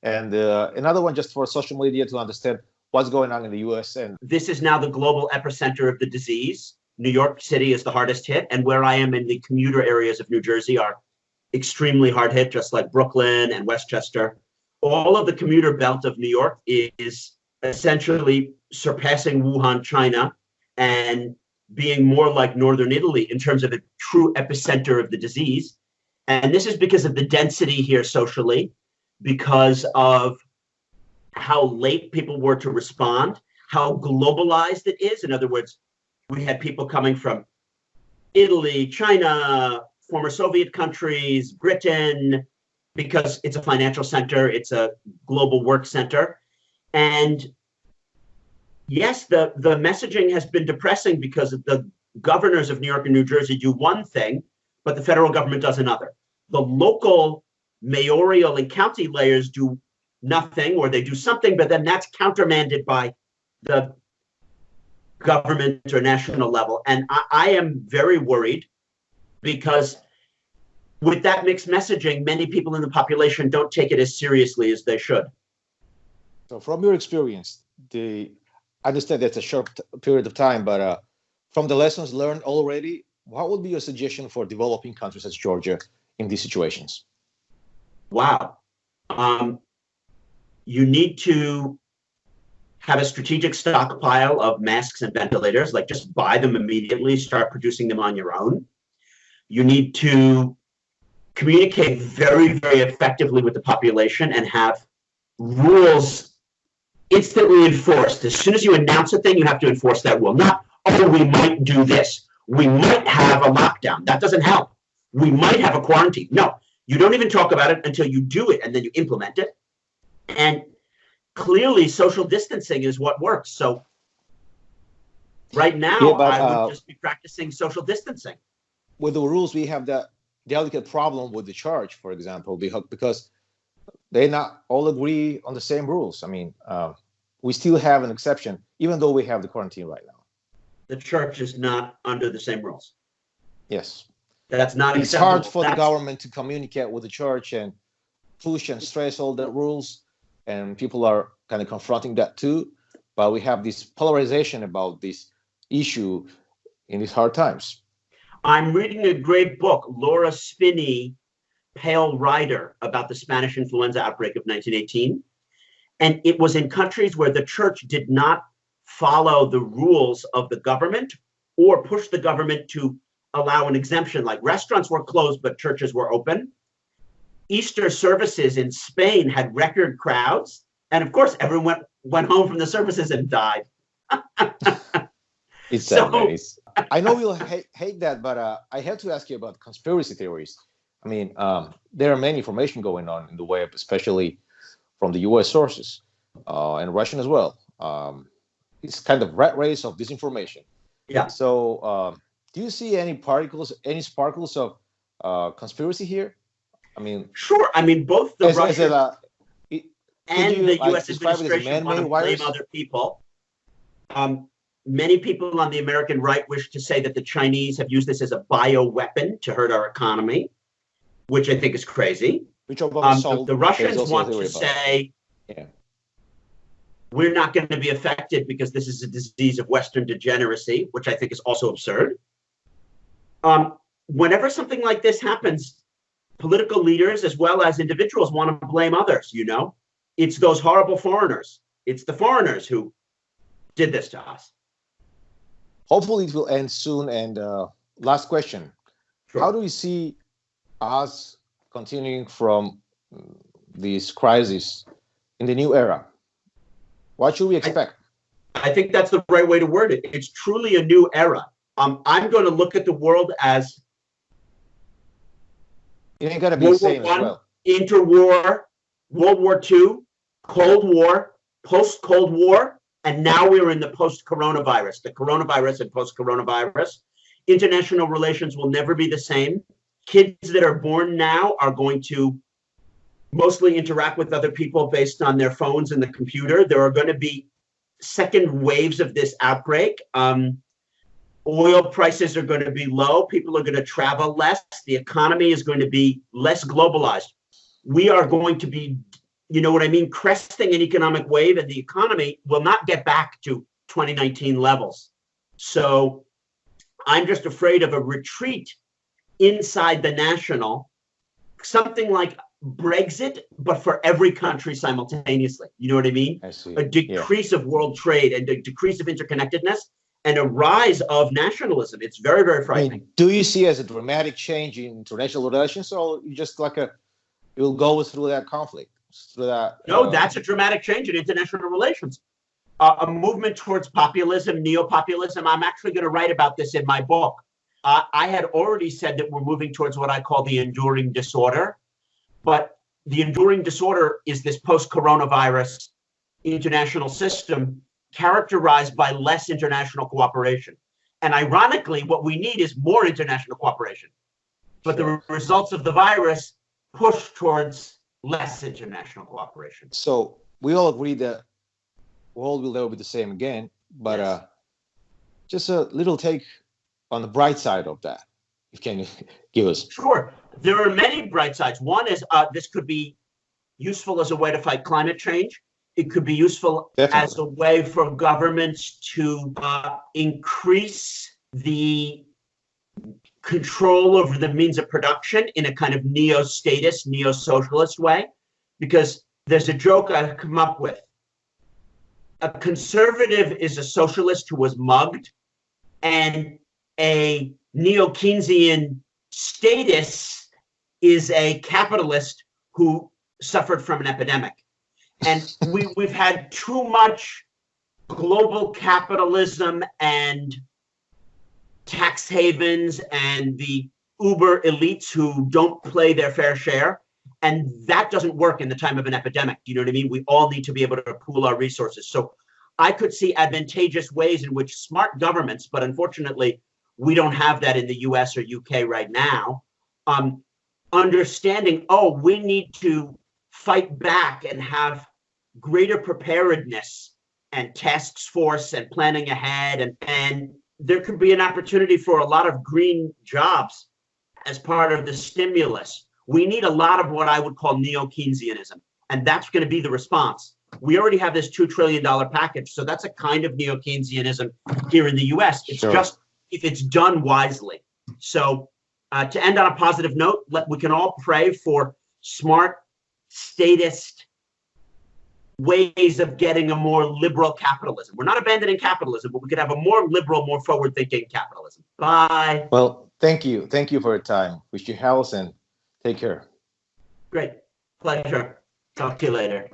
And another one just for social media to understand what's going on in the US. And this is now the global epicenter of the disease. New York City is the hardest hit, and where I am in the commuter areas of New Jersey are extremely hard hit, just like Brooklyn and Westchester. All of the commuter belt of New York is essentially surpassing Wuhan, China, and being more like northern Italy in terms of a true epicenter of the disease. And this is because of the density here socially, because of how late people were to respond, how globalized it is. In other words, we had people coming from Italy, China, former Soviet countries, Britain, because it's a financial center, it's a global work center. And yes, the messaging has been depressing because the governors of New York and New Jersey do one thing, but the federal government does another. The local mayoral and county layers do nothing, or they do something, but then that's countermanded by the government or national level. And I am very worried because with that mixed messaging, many people in the population don't take it as seriously as they should. So from your experience, I understand that's a short period of time, but from the lessons learned already, what would be your suggestion for developing countries as Georgia in these situations? Wow. You need to have a strategic stockpile of masks and ventilators, like just buy them immediately, start producing them on your own. You need to communicate very, very effectively with the population and have rules instantly enforced. As soon as you announce a thing, you have to enforce that rule. Not, oh, we might do this. We might have a lockdown. That doesn't help. We might have a quarantine. No, you don't even talk about it until you do it, and then you implement it. And clearly, social distancing is what works. So right now, I would just be practicing social distancing. With the rules, we have that delicate problem with the church, for example, because they not all agree on the same rules. I mean, we still have an exception, even though we have the quarantine right now. The church is not under the same rules. Yes. That's not It's acceptable. hard for the government to communicate with the church and push and stress all the rules, and people are kind of confronting that too. But we have this polarization about this issue in these hard times. I'm reading a great book, Laura Spinney, Pale Rider, about the Spanish influenza outbreak of 1918. And it was in countries where the church did not follow the rules of the government or push the government to allow an exemption, like restaurants were closed, but churches were open. Easter services in Spain had record crowds. And of course, everyone went home from the services and died. It's so nice. I know you'll hate that, but I have to ask you about conspiracy theories. I mean, there are many information going on in the web, especially from the US sources and Russian as well. It's kind of rat race of disinformation. Yeah. So do you see any sparkles of conspiracy here? I mean, sure. I mean, both the Russians and the US administration want to blame other people. Many people on the American right wish to say that the Chinese have used this as a bioweapon to hurt our economy, which I think is crazy. The Russians want to say, we're not going to be affected because this is a disease of Western degeneracy, which I think is also absurd. Whenever something like this happens, political leaders as well as individuals want to blame others, you know? It's those horrible foreigners. It's the foreigners who did this to us. Hopefully it will end soon. And last question. Sure. How do you see us continuing from this crisis in the new era? What should we expect? I think that's the right way to word it. It's truly a new era. I'm going to look at the world as it ain't going to be the same as well. Interwar, World War II, Cold War, post-Cold War, and now we're in the post-coronavirus, the coronavirus and post-coronavirus. International relations will never be the same. Kids that are born now are going to mostly interact with other people based on their phones and the computer. There are going to be second waves of this outbreak. Oil prices are going to be low. People are going to travel less. The economy is going to be less globalized. We are going to be you know what I mean, cresting an economic wave, and the economy will not get back to 2019 levels. So I'm just afraid of a retreat inside the national, something like Brexit, but for every country simultaneously. You know what I mean? I see. A decrease of world trade and a decrease of interconnectedness and a rise of nationalism. It's very, very frightening. I mean, do you see as a dramatic change in international relations, or you just like you'll go through that conflict? Through that, no, that's a dramatic change in international relations. A movement towards populism, neo-populism. I'm actually going to write about this in my book. I had already said that we're moving towards what I call the enduring disorder. But the enduring disorder is this post-coronavirus international system characterized by less international cooperation. And ironically, what we need is more international cooperation. But the results of the virus push towards less international cooperation. So we all agree that the world will never be the same again. But Yes. Just a little take on the bright side of that, if you can give us. Sure. There are many bright sides. One is this could be useful as a way to fight climate change. It could be useful Definitely. as a way for governments to increase the control over the means of production in a kind of neo-statist, neo-socialist way. Because there's a joke I've come up with. A conservative is a socialist who was mugged, and a neo-Keynesian statist is a capitalist who suffered from an epidemic. And we've had too much global capitalism and tax havens and the uber elites who don't play their fair share. And that doesn't work in the time of an epidemic. Do you know what I mean? We all need to be able to pool our resources. So I could see advantageous ways in which smart governments, but unfortunately, we don't have that in the US or UK right now, understanding, oh, we need to fight back and have greater preparedness and task force and planning ahead. And there could be an opportunity for a lot of green jobs as part of the stimulus. We need a lot of what I would call neo-Keynesianism. And that's going to be the response. We already have this $2 trillion package. So that's a kind of neo-Keynesianism here in the US. It's just if it's done wisely. So to end on a positive note, we can all pray for smart, statist ways of getting a more liberal capitalism. We're not abandoning capitalism, but we could have a more liberal, more forward-thinking capitalism. Bye. Well, thank you. Thank you for your time. Wish you health and take care. Great. Pleasure. Talk to you later.